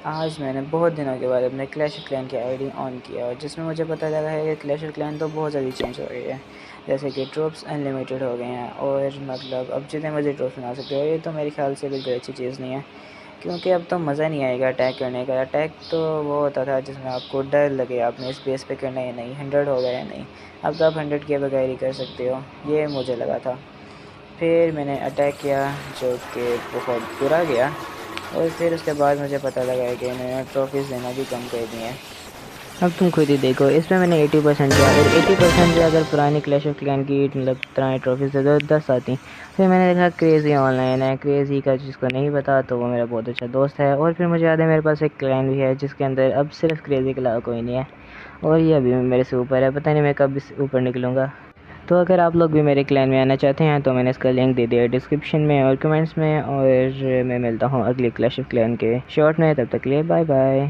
आज मैंने बहुत दिनों के बाद अपने क्लैश ऑफ क्लैन की आईडी ऑन किया और जिसमें मुझे पता लगा है कि क्लैश ऑफ क्लैन तो बहुत ज़्यादा चेंज हो गई है। जैसे कि ट्रूप्स अनलिमिटेड हो गए हैं और मतलब अब जितने मर्जी ट्रूप्स बना सकते हो। ये तो मेरे ख्याल से बिल्कुल अच्छी चीज़ नहीं है, क्योंकि अब तो मज़ा नहीं आएगा अटैक करने का। अटैक तो वो होता था जिसमें आपको डर लगे आपने इस बेस पे करना है नहीं, 100 हो गया या नहीं। अब तो आप 100 के बगैर ही कर सकते हो, ये मुझे लगा था। फिर मैंने अटैक किया जो कि बहुत बुरा गया और फिर उसके बाद मुझे पता लगा है कि इन्होंने ट्रॉफीज़ देना भी कम कर दिए हैं। अब तुम खुद ही देखो, इसमें मैंने 80% दिया और 80% से अगर पुरानी क्लैश ऑफ क्लैन की मतलब पुरानी ट्रॉफी से तो 10 आती। फिर मैंने देखा क्रेज़ी ऑनलाइन है, क्रेज़ी का जिसको नहीं पता तो वो मेरा बहुत अच्छा दोस्त है। और फिर मुझे याद है मेरे पास एक क्लैन भी है जिसके अंदर अब सिर्फ क्रेज़ी के अलावा कोई नहीं है और ये अभी मेरे से ऊपर है, पता नहीं मैं कब इस ऊपर निकलूँगा। तो अगर आप लोग भी मेरे क्लैन में आना चाहते हैं तो मैंने इसका लिंक दे दिया है डिस्क्रिप्शन में और कमेंट्स में। और मैं मिलता हूँ अगले क्लैश ऑफ क्लैन के शॉर्ट में, तब तक के लिए बाय बाय।